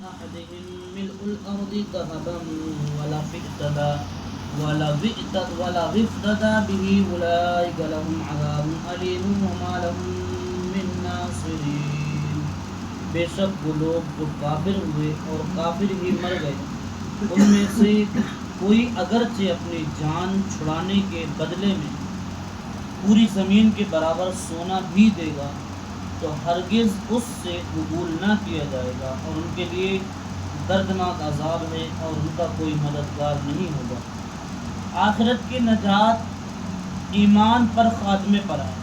أحدهم ملء الأرض ذهبا ولو افتدى به أولئك لهم عذاب أليم وما لهم من ناصرين. بے شک وہ لوگ جو کافر ہوئے اور کافر ہی مر گئے ان میں سے کوئی اگرچہ اپنی جان چھڑانے کے بدلے میں پوری زمین کے برابر سونا بھی دے گا تو ہرگز اس سے قبول نہ کیا جائے گا اور ان کے لیے دردناک عذاب ہے اور ان کا کوئی مددگار نہیں ہوگا. آخرت کی نجات ایمان پر خاتمے پر ہے.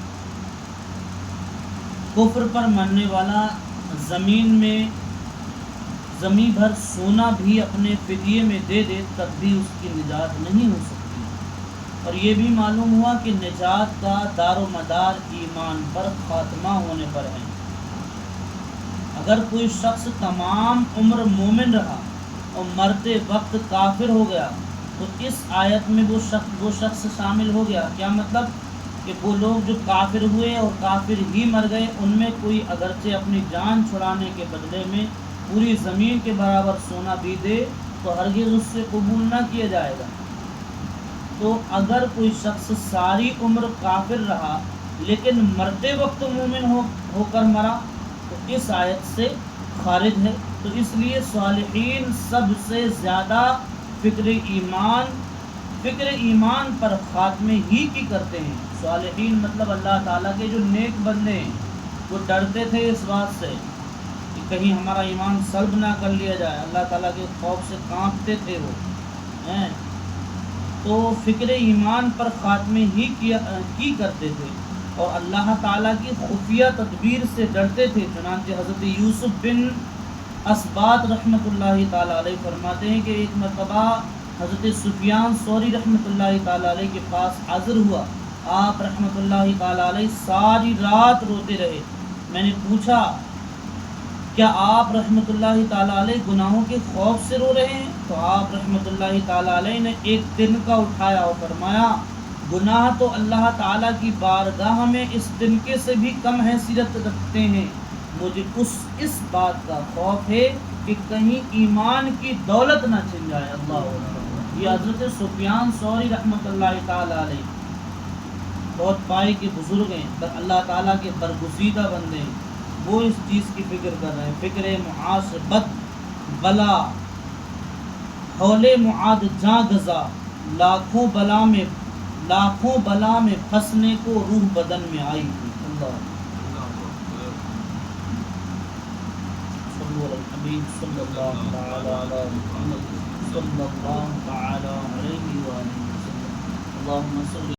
کفر پر مرنے والا زمین بھر سونا بھی اپنے فدیے میں دے دے تب بھی اس کی نجات نہیں ہو سکتی. اور یہ بھی معلوم ہوا کہ نجات کا دار و مدار ایمان پر خاتمہ ہونے پر ہے. اگر کوئی شخص تمام عمر مومن رہا اور مرتے وقت کافر ہو گیا تو اس آیت میں وہ شخص شامل ہو گیا. کیا مطلب؟ کہ وہ لوگ جو کافر ہوئے اور کافر ہی مر گئے ان میں کوئی اگرچہ اپنی جان چھڑانے کے بدلے میں پوری زمین کے برابر سونا بھی دے تو ہرگز اس سے قبول نہ کیا جائے گا. تو اگر کوئی شخص ساری عمر کافر رہا لیکن مرتے وقت مومن ہو کر مرا تو اس آیت سے خارج ہے. تو اس لیے صالحین سب سے زیادہ فکر ایمان پر خاتمے ہی کی کرتے ہیں. صالحین مطلب اللہ تعالیٰ کے جو نیک بندے ہیں وہ ڈرتے تھے اس بات سے کہ کہیں ہمارا ایمان سلب نہ کر لیا جائے. اللہ تعالیٰ کے خوف سے کانپتے تھے وہ تو فکر ایمان پر خاتمے ہی کی کرتے تھے اور اللہ تعالیٰ کی خفیہ تدبیر سے ڈرتے تھے. چنانچہ حضرت یوسف بن اسبات رحمۃ اللہ تعالیٰ علیہ فرماتے ہیں کہ ایک مرتبہ حضرت سفیان ثوری رحمۃ اللہ تعالیٰ علیہ کے پاس حاضر ہوا. آپ رحمۃ اللہ تعالیٰ علیہ ساری رات روتے رہے. میں نے پوچھا کیا آپ رحمۃ اللہ تعالیٰ علیہ گناہوں کے خوف سے رو رہے ہیں؟ تو آپ رحمۃ اللہ تعالیٰ علیہ نے ایک دن کا اٹھایا اور فرمایا گناہ تو اللہ تعالیٰ کی بارگاہ میں اس دن کے سے بھی کم حیثیت رکھتے ہیں. مجھے اس بات کا خوف ہے کہ کہیں ایمان کی دولت نہ چھن جائے. اللہ اکبر. یہ حضرت سفیان ثوری رحمۃ اللہ تعالیٰ علیہ بہت پائے کے بزرگ ہیں، اللہ تعالیٰ کے برگزیدہ بندے ہیں. وہ اس چیز کی فکر کر رہے ہیں. فکر محاسبت بلا حول معاد جاں گزا لاکھوں بلا میں پھنسنے کو روح بدن میں آئی. اللہ صلی اللہ تعالی علیہ وسلم. اللہم صلی